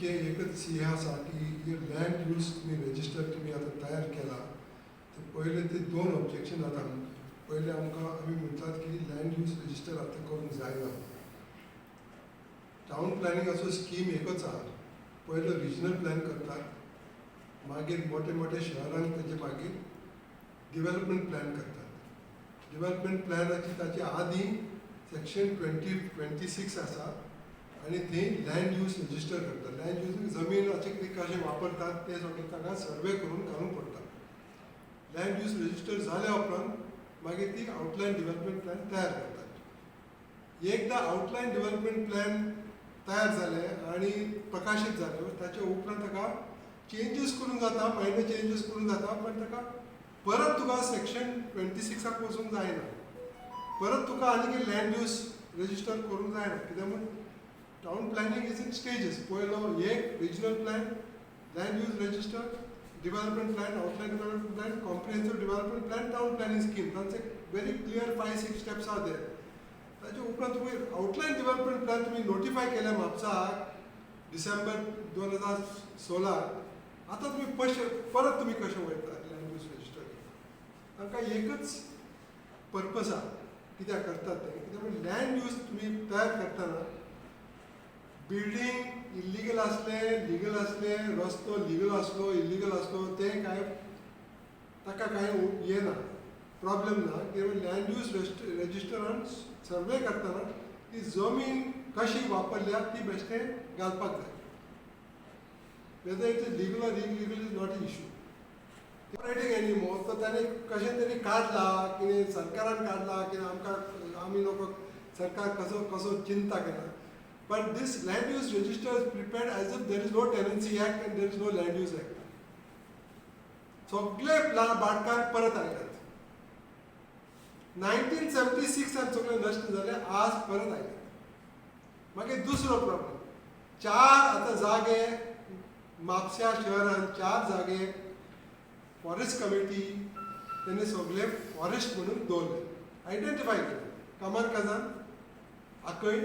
तुमचे एकच हे आसा की हे लँड यूज तुम्ही रजिस्टर तुम्ही आता तयार केला तर पहिले ते दोन ऑब्जेक्शन जाता पहिले आम्ही म्हणतात की लँड यूज रजिस्टर आता करूंक जायना. टाउन प्लॅनिंग असो स्कीम एकच आहा. पयलो रिजनल प्लॅन करतात मागीर मोठे मोठे शहरांक तेजे मागीर डेव्हलपमेंट प्लॅन करतात. डेव्हलपमेंट प्लॅनाची ताचे आदी सेक्शन 26 आसा आणि थंय लँड यूज रजिस्टर करतात. लँड यूज जमीन कशें वापरतात ते सगळें ताका सर्वे करून घालूंक पडटा. लँड यूज रजिस्टर जाल्या उपरांत मागीर ती आउटलायन डेव्हलपमेंट प्लॅन तयार करतात. एकदा आउटलायन डेव्हलपमेंट प्लॅन तयार जाले आणि प्रकाशीत जाले ताचे उपरांत ताका चेंजीस करूंक जाता, मायनर चेंजीस करूंक जाता, पण ताका परत तुका सेक्शन 26 वचूंक जायना. परत तुका आनी लँड यूज रजिस्टर करूंक जायना. कित्याक म्हण town planning is in stages. पयलो एक regional plan, land use register, development plan, outline development plan, comprehensive development plan, town planning scheme. तांचे very clear 5-6 steps are there. ताचे उपरांत तुम्ही आउटलायन डेव्हलपमेंट प्लॅन तुम्ही नोटिफाय केल्या म्हापसाक डिसेंबर 2016. आतां तुम्ही परत तुम्ही कशें वयता लँड यूज रजिस्टर. तांकां एकच पर्पज आहा कित्याक करतात ते. कित्याक लँड यूज तुम्ही तयार करतना बिल्डींग इल्लीगल असले, लिगल असले, रस्तो लिगल असलो, इल्लीगल असलो ते काय ताका काय हे ना, प्रॉब्लेम ना. कित्याक लँड यूज रजिस्टरान सर्वे करतना ती जमीन कशी वापरल्या ती बेश्टें घालपाक जाय. वेदर इट इज लीगल और illegal is not a issue. Operating animal तो ताणें कशें तरी काडला, कितें सरकारान काडला, कितें आमी लोक सरकार कसो चिंता केला. But this land use register is prepared as if there is no tenancy act and there is no land use act. सगळे बाटकार परत आयल्यात. 1976 सगळे नष्ट झाले, आज परत आयले. मागीर दुसरो प्रॉब्लेम 4 आतां जागे म्हापश्या शहरान 4 जागे फॉरेस्ट कमिटी तेणे सगळे फॉरेस्ट म्हणून दवरले, आयडेंटिफाय केले. कामार काजान, आकय,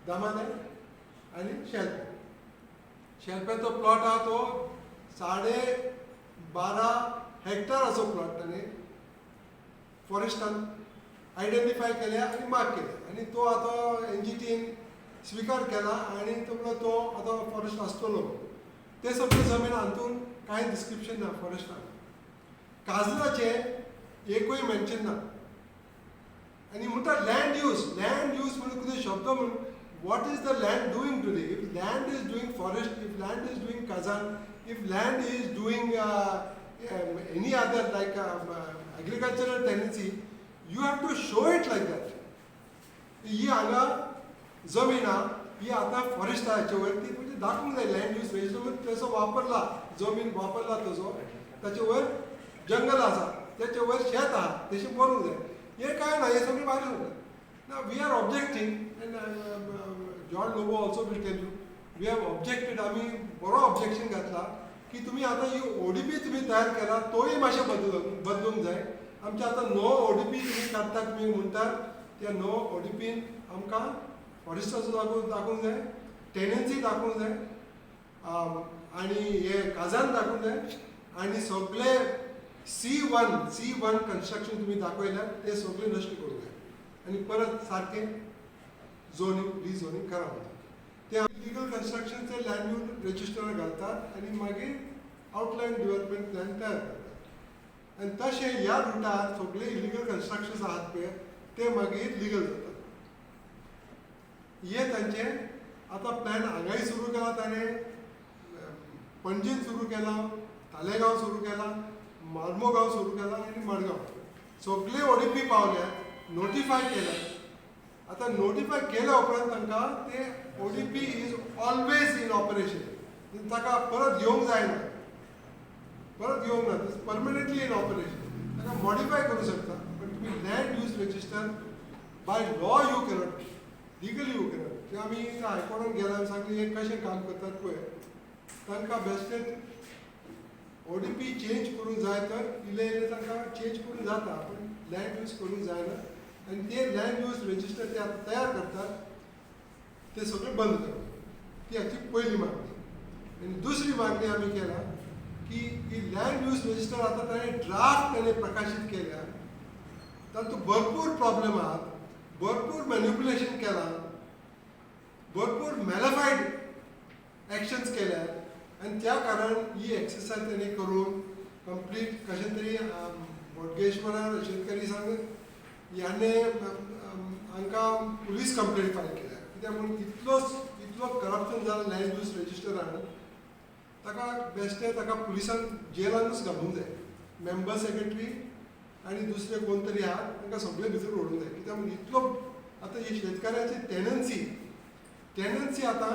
दामाले आणि शेल्पे. शेल्पेचो प्लॉट आहा तो 12.5 हेक्टराचो प्लॉट ताणें फॉरेस्टान आयडेंटिफाय केले आणि मार्क केले. आणि तो आतां NGTन स्विकार केला आणि तो आतां फॉरेस्ट आसतलो. ते सगळे जमीन हातून कांय डिस्क्रिप्शन ना फॉरेस्टान. काजलाचे एकूय मेन्शन ना. आणि म्हणटा लँड यूज म्हणून कितें शब्द म्हणून what is the land doing today? If land is doing forest, if land is doing kazan, if land is doing any other like agricultural tenancy, you have to show it like that. ही हांगा जमीन ही आता फॉरेस्टाच्या वरती म्हणजे दाखवूंक जाय land use register तसो वापरला, जमीन वापरला तसो, ताचे वयर जंगल आसा, त्याचे वयर शेत आहा, तशें बरोवंक जाय. हे काय ना, हे सगळें भायर जाता. Now we are objecting and John Lobo also will tell you, we have objected. आम्ही बरो ऑब्जेक्शन घातला की तुम्ही आता ही ODP तुम्ही तयार केला तोही मातशें बदलूंक जाय. आमचे आता नो ODP तुम्ही काडटा तुम्ही म्हणटात त्या नो ODPन आमकां फॉरेस्टाचो दाखोवंक जाय, टेनन्सी दाखोवंक जाय, आणि हे काजान दाखोवंक जाय, आणि सगळे C1 कन्स्ट्रक्शन तुम्ही दाखयल्यात ते सगळे नश्ट करूंक जाय आणि परत सारखे रिझोनिंग करा म्हणतात. ते इलिगल कन्स्ट्रक्शनचे लँड यूज रजिस्टर घालतात आणि मागीर आउटलायन डेव्हलपमेंट प्लॅन तयार करतात. आणि तसे ह्या रुटार सगळे इलिगल कन्स्ट्रक्शन्स आहात पळय ते मागीर लिगल जातात. हे तांचे आतां प्लॅन हांगाय सुरू केला, ताणें पणजेन सुरू केला, तालेगांव सुरू केला, मार्मोगांव सुरू केला आणि मडगांव. सगळे ODP पावल्यात, नोटिफाय केल्यात. आता नोटिफाय केल्या उपरांत तांकां ते ODP is always in operation. ताका परत घेवंक जायना, परमनंटली इन ऑपरेशन. ताका मॉडिफाय करूंक शकता, पण तुम्ही land use register by law you cannot, legally you cannot. ते आमी हायकोर्टान गेला आनी सांगलें हे कशें काम करतात पळय, तांकां बेश्टेच ODP चेंज करूंक जाय तर इल्ले तांकां चेंज करूंक जाता, पण लँड यूज करूंक जायना. आणि ते लँड यूज रजिस्टर ते तयार करतात ते सगळे बंद करतात. ती हाची पयली मागणी. आणि दुसरी मागणी आम्ही केला की ही लँड यूज रजिस्टर आता ताणें ड्राफ्ट ताणें प्रकाशीत केल्या, तातूंत भरपूर प्रॉब्लेम आहात, भरपूर मॅन्युपुलेशन केलां, भरपूर मॅलिफाईड ॲक्शन्स केल्यात आनी त्या कारण ही एक्सरसायज ताणें करून कंप्लीट कशें तरी बोडगेश्वरार शेतकरी संघ ह्याने हांकां पुलीस कंप्लेंट फायल केल्या, कित्याक म्हणून इतलो करप्शन जाला लँड यूज रजिस्टरान, ताका बेश्टे ताका पुलिसान जेलानूच घालूंक जाय. मेंबर सेक्रेटरी आनी दुसरे कोण तरी आहात तांकां सगळे भितर व्हरून जाय, कित्याक म्हणून इतलो आतां ही शेतकाऱ्याची टेनन्सी आतां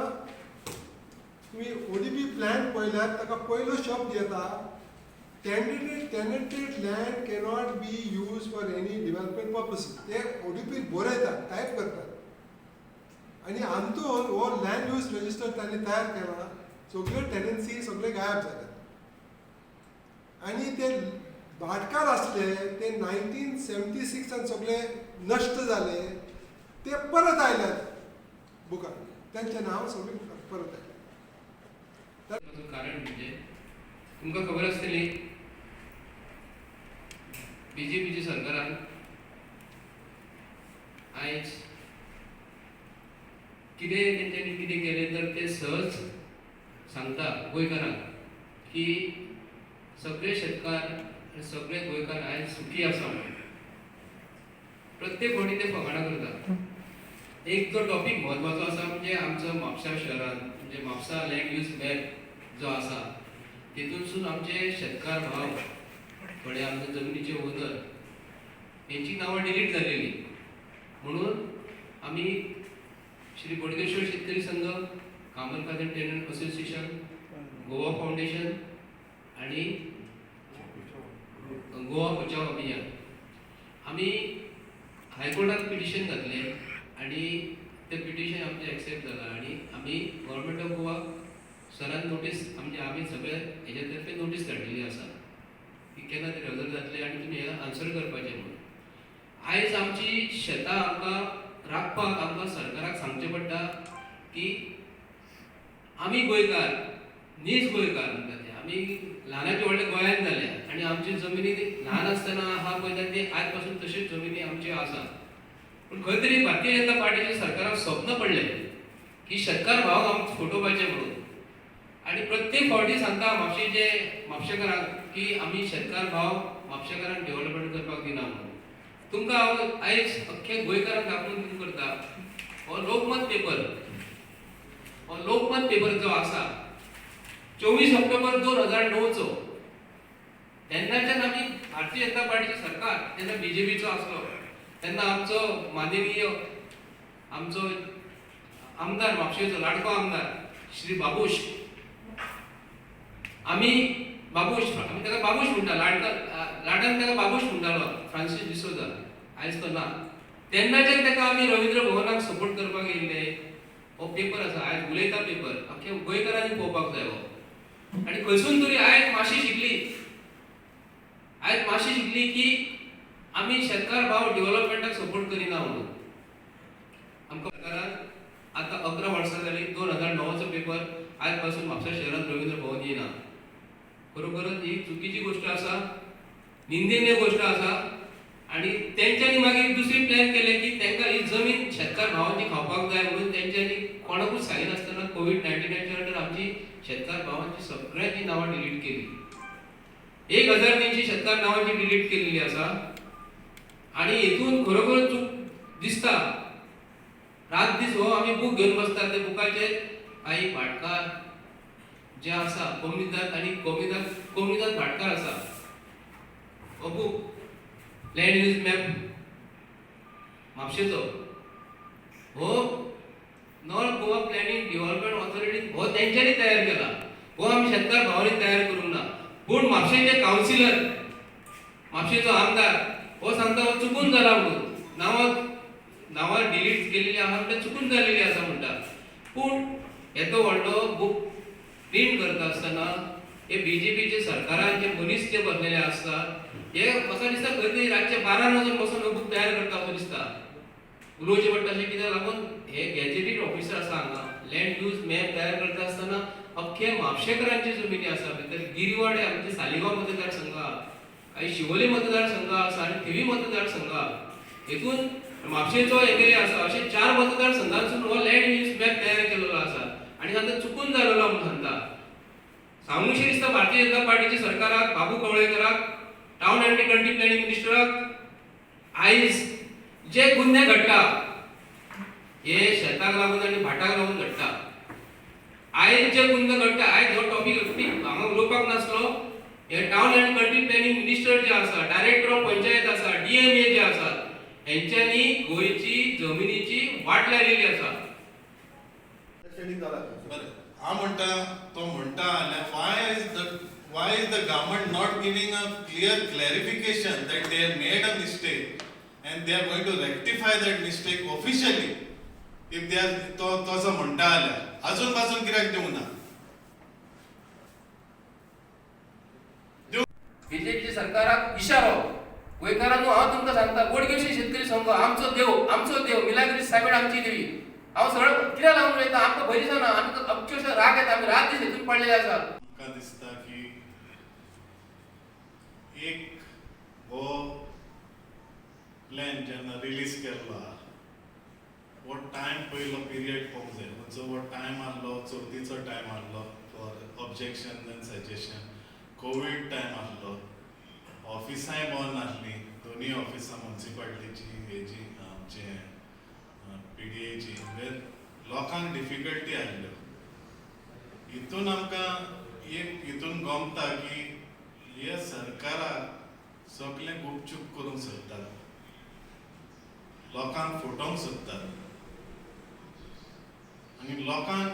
तुमी ODP प्लॅन पळयल्यार ताका पयलो शब्द येता tenanted land cannot be used for any development purpose. ते ODP बरयतात, टायप करतात आनी हातून हो लँड यूज रजिस्टर तांणी तयार केला, सगळे टेनन्सी सगळे गायब जाल्यात आनी ते भाटकार आसले ते 1976 सगळे नश्ट जाले, ते परत आयल्यात बुकां, त्यांचे नांव सगळे परत आयले. कारण म्हणजे तुमकां खबर आसतली BJPच्या सरकारान आयज तेंच्यांनी कितें केलें तर ते सहज सांगता गोंयकारांक की सगळे शेतकार सगळे गोंयकार आयज सुखी आसा म्हणून प्रत्येक फावटी ते फकाणां करता. एक जो टॉपीक म्हत्वाचो आसा म्हणजे आमचो म्हापसा शहरांत म्हणजे म्हापसा लँड यूज मॅप जो आसा तेतूनसून आमचे शेतकार भाव थोडे आमचे जमनीचे ओनर हेंची नांवां डिलीट जाल्लेली, म्हणून आमी श्री बोडगेश्वर शेतकरी संघ, कामरकाद and tenant association, Goa foundation आणि गोवा बचाव अभियान आमी हायकोर्टात पिटिशन घातले आणि ते पिटिशन आमचे एक्सेप्ट जाला आणि आमी गव्हर्नमेंट ऑफ गोवा सरान नोटीस म्हणजे आमी सगळे हेजे तर्फे नोटीस धाडलेली आसा की केन्ना ते हजर जातले आनी तुमी हेका आन्सर करपाचें म्हणून. आयज आमची शेतां आमकां राखपाक आमकां सरकाराक सांगचें पडटा की आमी गोंयकार, नीज गोंयकार म्हणटा ते आमी ल्हानाचे व्हडले गोंयांत जाल्या आनी आमची जमिनी ल्हान आसतना आहा पळय ते आज पासून तश्योच जमिनी आमच्यो आसा. पूण खंय तरी भारतीय जनता पार्टीच्या सरकाराक स्वप्न पडलें की शेतकार भावाक आमकां फटोवपाचें म्हणून आनी प्रत्येक फावटी सांगता म्हापशेकारांक की आमी शेतकार भाव म्हापशेकारांक डेव्हलपमेंट करपाक दिना म्हणून. तुमकां हांव आयज अख्खे गोंयकारांक दाखोवन कितें करता, हो लोकमत पेपर जो आसा 24 ऑक्टोबर 2009 तेन्नाच्यान आमी भारतीय जनता पार्टीचें सरकार तेन्ना BJPचो आसलो तेन्ना आमचो माननीय आमचो आमदार म्हापशेचो लाडको आमदार श्री बाबूश, आमी ताका बाबूश म्हणटा, लाडान ताका बाबूश म्हणटालो, फ्रांसीस डिसोजा, आयज तो ना. तेन्नाच्यान ताका आमी रवींद्र भवनाक सपोर्ट करपाक येयल्ले. हो पेपर आसा, आयज उलयता पेपर अख्ख्या गोंयकारांनी पळोवपाक जाय हो. आनी खंयसून तरी आयज मातशी शिकली की आमी शेतकार भाव डेव्हलपमेंटाक सपोर्ट करिना म्हणून. आमकां सरकारान आतां 11 वर्सां जाली, 2009चो पेपर आयज पासून म्हापसा शहरांत रवींद्र भवन येयना. खरोखरच ही चुकीची गोष्ट आसा, निंदनीय गोष्ट आसा आनी तेंच्यांनी मागीर दुसरी प्लॅन केले की तांकां ही जमीन शेतकार भावांची खावपाक जाय म्हणून तेंच्यांनी कोणाकूच सांगिनासतना कोविड-19च्या अंडर आमची शेतकार भावांची सगळ्यांची नांवां डिलीट केली. 1300 शेतकार नांवांची डिलीट केलेली आसा आनी हेतून खरोखर चूक दिसता. रात दीस हो आमी बूक घेवन बसतात, ते बुकाचेर काही भाटकार जे आसा कोमनीदाद आनी कोमनीदाद भाटकार आसा. हो बूक लँड यूज मॅप म्हापशेचो हो नॉर्थ गोवा प्लॅनिंग डेव्हलपमेंट ऑथॉरिटीन हो तेंच्यांनी तयार केला, हो आमी शेतकार भावांनी तयार करूंक ना. पूण म्हापशेचे कावन्सिलर, म्हापशेचो आमदार हो सांगता हो चुकून जाला म्हणून, नांवां डिलीट केलेली आहा ते चुकून जालेली आसा म्हणटा. पूण येतो व्हडलो बूक प्रिंट करता आसतना हे BJPचे सरकारान जे मनीस जे बसलेले आसतात हे असो दिसता खंय तरी रातचे 12 वचून बसून हो बूक तयार करता असो दिसता. उलोवचें पडटा अशें कित्याक लागून हे गॅजेटेड ऑफिसर आसा हांगा लँड यूज मॅप तयार करता आसतना अख्खे म्हापशेकरांची जमिनी आसा भितर गिरवाडे आमचे सालिगांव मतदारसंघ आहा, काही शिवोले मतदारसंघ आसा आनी थिवी मतदारसंघ आहा. हेतून म्हापशेचो एरिया आसा अशे 4 मतदारसंघांसून हो लँड यूज मॅप तयार केलेलो आसा आनी तांकां चुकून जालेलो म्हणून सांगता. सांगूशी दिसता भारतीय जनता पार्टीच्या सरकाराक, बाबू कवळेकराक, टावन अँड कंट्री प्लॅनिंग मिनिस्टराक आयज जे गुन्हे घडटा हे शेताक लागून आनी भाटाक लागून घडटा. आयज जे गुन्हे घडटा, आयज हो टॉपिक हांगा उलोवपाक नासलो. हे town and country planning minister जे आसा, डायरेक्टर ऑफ पंचायत आसा, डीएमए जे आसात, हेंच्यांनी गोंयची जमिनीची वाट लायलेली आसा. हांव म्हणटा तो म्हणटा why is the government not giving a clear clarification that they have made a mistake and they are going to rectify that mistake officially if they are तो तसो म्हणटा जाल्यार अजून पासून कित्याक दिवना. बीजेपीच्या सरकाराक इशारो, गोंयकारांनो हांव तुमकां सांगता, बोडगेशी शेतकरी संघ आमचो देव मिलाग्री सायबीण आमची देवी. हांव सरळ कित्याक लागून उलयता, आमकां भंय दिसना, आमकां अक्षरशः राग येता, आमी रात दीस हेतून पडलेले आसा. म्हाका दिसता की एक हो प्लॅन जेन्ना रिलीज केल्लो हो टायम पयलो पिरियड पळोवंक जाय. म्हणजे हो टायम आहलो, चवथीचो टायम आहलो for objection end suggestion. Covid time आहलो, ऑफिसांय बंद आसली, दोनूय ऑफिसां म्युन्सिपाल्टीची हेजी आमचे PDAची, लोकांक डिफिकल्टी आसल्यो. हितून आमकां एक हितून गमता की हे सरकाराक सगळें गुपचूप करूंक सोदतात, लोकांक फटोवंक सोदतात आनी लोकांक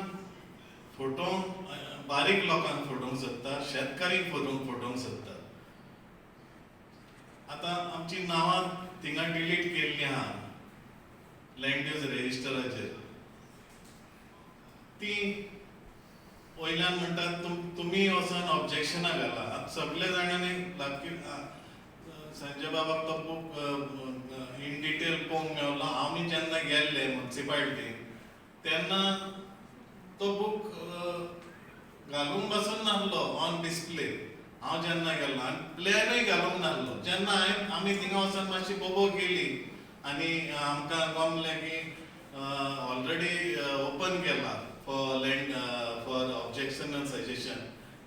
फटोवंक, बारीक लोकांक फटोवंक सोदतात, शेतकारीक फटोवंक सोदतात. आतां आमची नांवां थिंगा डिलीट केल्लीं आहा लँड यूज रेजिस्टराचेर. ती वयल्यान म्हणटात तुमी वचून ऑब्जेक्शनां घाला. सगळे जाणांनी लागीं संजय बाबाक तो बूक इन डिटेल पळोवंक मेळ्ळो. आमी जेन्ना गेल्ले म्युन्सिपाल्टीन तेन्ना तो बूक घालूंक बसून नासलो ऑन डिस्प्ले. हांव जेन्ना गेल्लो आनी प्लॅनूय घालूंक नासलो. जेन्ना आमी थिंगा वचून मातशी बोबो केली आनी आमकां गमलें की ऑलरेडी ओपन केला फॉर ऑब्जेक्शन एंड सजेशन,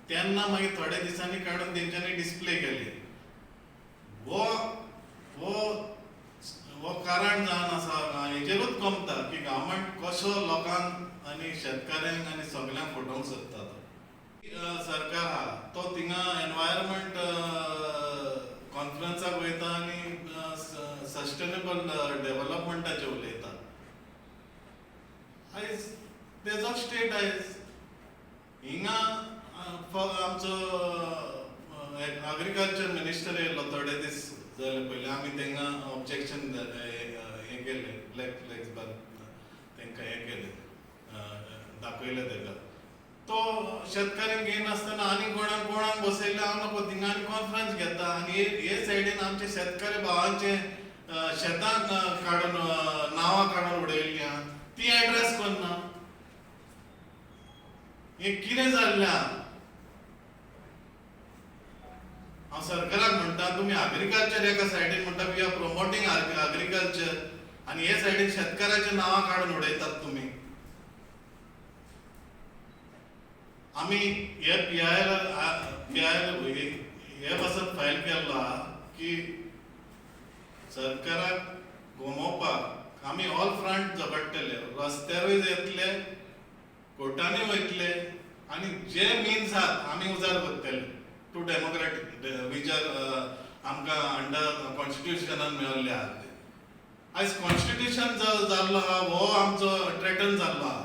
तेन्ना मागीर थोड्या दिसांनी काडून तेंच्यांनी डिस्प्ले केली. वो कारण जावन आसा हेजेरूच गमता की गव्हर्मेंट कसो लोकांक आनी शेतकाऱ्यांक आनी सगळ्यांक फटोवंक सोदता. सरकार आहा तो थिंगा एनवायरमेंट कॉन्फरन्साक वयता आनी सस्टेनेबल डेव्हलपमेंटाचेर उलयता. आयज तेजो स्टेट आयज हिंगा आमचो एग्रीकल्चर मिनिस्टर येयल्लो थोडे दीस जाले पयलीं. आमी तांकां ऑब्जेक्शन हें केलें, ब्लॅक फ्लॅग्स तांकां हें केलें, दाखयलें ताका. तो शेतकाऱ्यांक घेयनासतना आनी कोणाक बसयले, हांव नको थिंगा आनी कॉन्फरन्स घेता आनी हे सायडीन आमचे शेतकरी भावांचे शेतां काडून नांवां काडून उडयल्लीं आहा, ती एड्रेस करना. हे कितें जाल्लें आहा? हांव सरकाराक म्हणटा तुमी एग्रीकल्चर एका सायडीन म्हणटा वी आर प्रोमोटींग एग्रीकल्चर आनी हे सायडीन शेतकाराचे नांवां काडून उडयतात तुमी. आमी हे PIL हे पासून फायल केल्लो आहा की सरकाराक घुमोवपाक आमी ऑल फ्रंट झगडटले, रस्त्यारूय येतले, कोर्टांनी वयतले आनी जे मिन्स आहात आमी उजार करतले टू डेमोक्रेटीक वीच आर आमकां अंडर कॉन्स्टिट्युशनान मेळिल्ले आहात ते. आयज कॉन्स्टिट्युशन जाल्लो आहा हो आमचो थ्रेटन जाल्लो आहा.